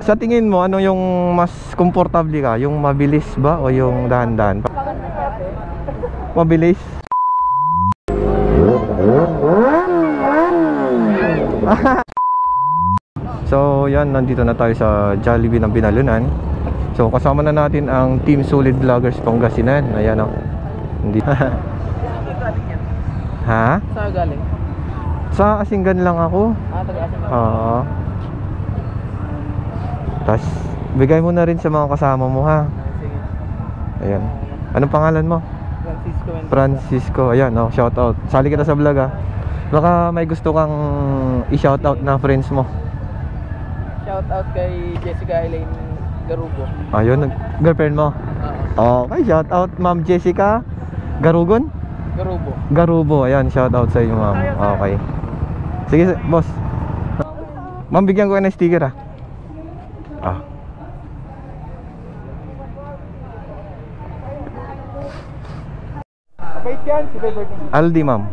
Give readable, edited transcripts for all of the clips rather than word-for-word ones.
Sa tingin mo, ano yung mas komportable ka? Yung mabilis ba o yung dahan-dahan? Mabilis? So yan, nandito na tayo sa Jollibee ng Binalunan. So kasama na natin ang Team Solid Vloggers Pangasinan. Ayan o. Hindi. Ha? Saan galing? Sa Asinggan lang ako. Taga-Asinggan. Oo. Tapos bigay mo na rin sa mga kasama mo, ha? Sige. Ayan. Anong pangalan mo? Francisco. Francisco. Ayan, oh, shout out. Sali kita sa vlog, ha. Baka may gusto kang i-shout out na friends mo. Shout out kay Jessica Elaine Garugo. Ayun, girlfriend mo. Okay, shout out Ma'am Jessica Garugon? Garubo. Garubo. Ayan, shout out sa inyo, ma'am. Okay. Sige, boss. Ma'am, bigyan ko kayo ng sticker, ha. Wait yan, si Baby. Aldi, ma'am.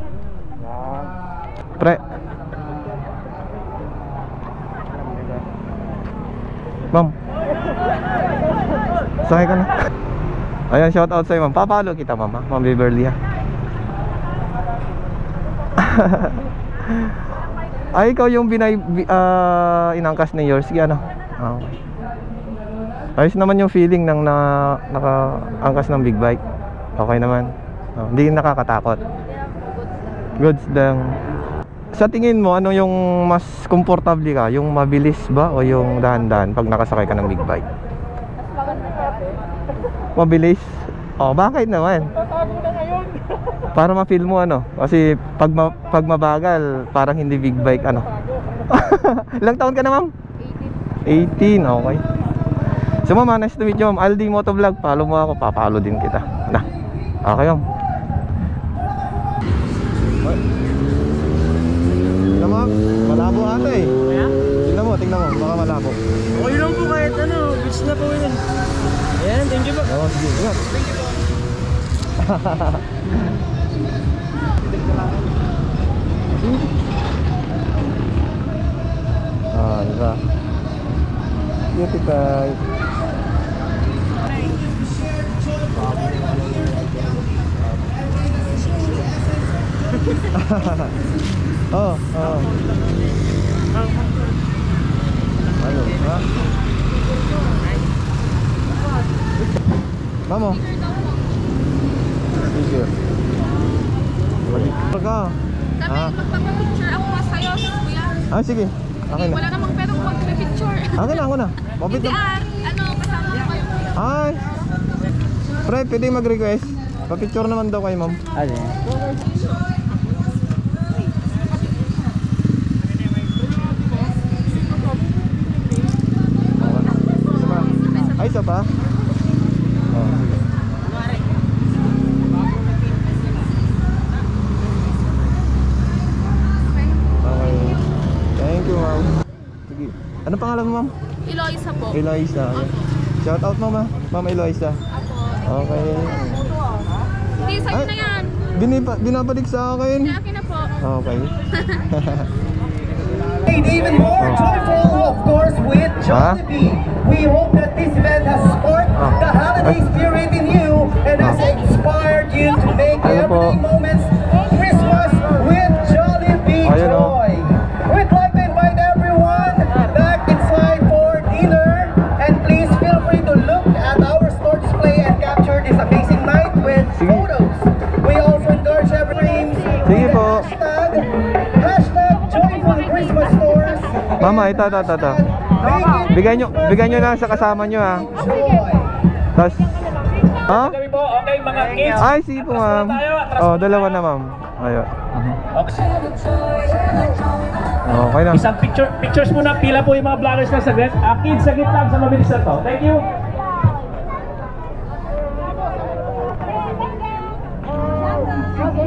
Pre. Ma'am. Sakay ka na. Ayan, shout out sa'yo, ma'am. Papalo kita, ma'am, ha? Ma'am Beverly, ha. Ay, ikaw yung inangkas ni yours. Sige, ano? Ayos naman yung feeling ng naka-angkas ng big bike. Okay naman. Hindi nakakatakot. Goods lang. Sa tingin mo, ano yung mas komportable ka? Yung mabilis ba o yung dahan-dahan pag nakasakay ka ng big bike? Mabilis? Oh, bakit naman? Para ma-feel mo, ano? Kasi pag mabagal, parang hindi big bike, ano? Ilang taon ka na, ma'am? 18. 18, okay. So, ma'am, nice to meet you, ma'am. Aldi Motovlog. Follow mo ako, papalo din kita. Na. Okay, ma'am. Tingnan mo, malabo ata eh. Tingnan mo, baka malabo. Okay lang po kahit ano, bitch na po yun. Ayan, thank you po. Oo, sige, ingat. Thank you po. Diba? Beauty pie. Oh. Ano, ha? Mamo. Sige. Mag-picture ka. Magpapapicture ako sa'yo, kuya. Sige. Okay na. Wala namang pero magpapicture. Ako na. Hindi kasama ko kayo. Ay. Pre, pwede mag-request. Pa-picture naman daw kayo, ma'am. Ano? Ay, isa pa? Oh, sige. Okay. Thank you, ma'am. Sige. Ano pangalan mo, ma'am? Eloisa po. Eloisa. Shout out, ma'am, ha? Ma'am Eloisa. Ako. Okay. Hindi, sa'yo na yan. Binabalik sa akin. Hindi, akin na po. Okay. Even more joyful, of course, with Jollibee. We hope that this event has sparked the holiday spirit in you and has inspired you to make everyday moments Christmas with Jollibee joy. We'd like to invite everyone back inside for dinner, and please feel free to look at our store display and capture this amazing night with photos. We also encourage everyone to hashtag Joyful Christmas Stores. Mama, ito. Bigyan nyo lang sa kasama nyo, ha. Tapos, ha? Okay, mga kids. Ay, sige po, ma'am. Oh, dalawa na, ma'am. Ayun. Okay na. Isang pictures muna, pila po yung mga vloggers na saglit. Kids, saglit lang sa mabilis na to. Thank you. Okay,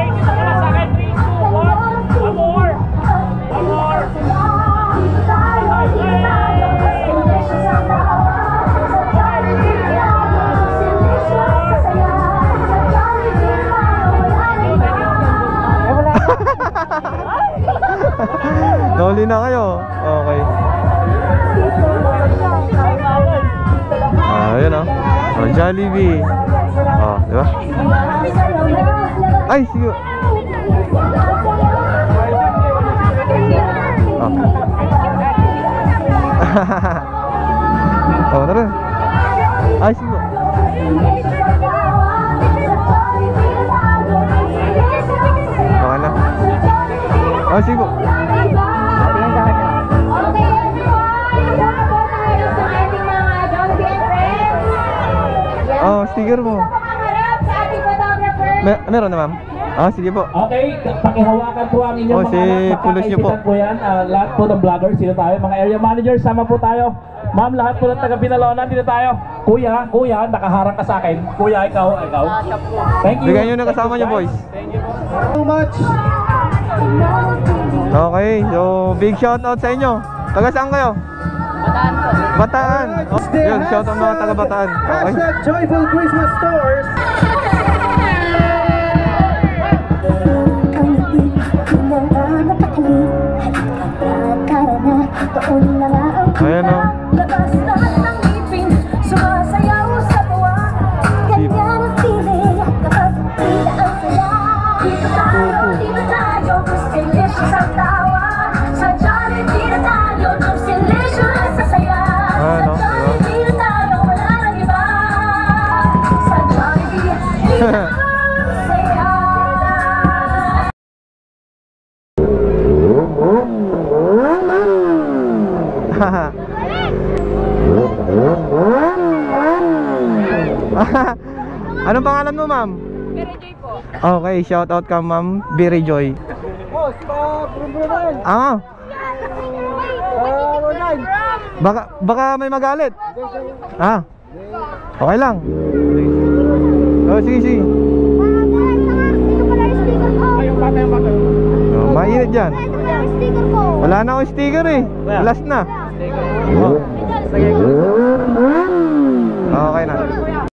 dito ka na sa akin. 3, 2, 1. One more. na kayo. Okay. Ayun o. Oh, Jollibee. Oh, di ba? Ay, sige. Oh. Oh, tara. Ay, sige. Okay na. Oh, sige. Oh, sticker mo. Meron na, ma'am? Ah, sige po. Okay, pakihawakan po ang inyong Oh, si pulis niyo po. po yan. Lahat po ng vloggers, dito tayo. Mga area managers, sama po tayo. Ma'am, lahat po ng taga-Binalonan, dito tayo. Kuya, nakaharang ka sa akin. Kuya, ikaw. Thank you. Bigyan nyo na kasama nyo, boys. So much. Okay, so big shout out sa inyo. Taga saan kayo? Bataan. Oh, yun, shout out mga taga Bataan. Okay. Hashtag Joyful Christmas Stores. Ayan o. Labas lahat ng ngipin, sumasayaw sa tuwa. Ganyan ang feeling kapag tila ang saya. Dito tayo, delicious ang tawa. Sa Jollibee na tayo, delicious sa saya. Sa Jollibee na tayo, wala nang iba. Sa Jollibee, dito ang saya. Anong pangalan mo, ma'am? Pero Joy po. Okay, shout out ka, ma'am. Very Joy. Boss, pa-brumburan. Ah, Ronald. baka may magalit. Ah, okay lang. Oh, sige, sige. Yung bata. Oh, mainit dyan. Sticker ko. Wala na akong sticker eh. Last na. Sige. Okay na.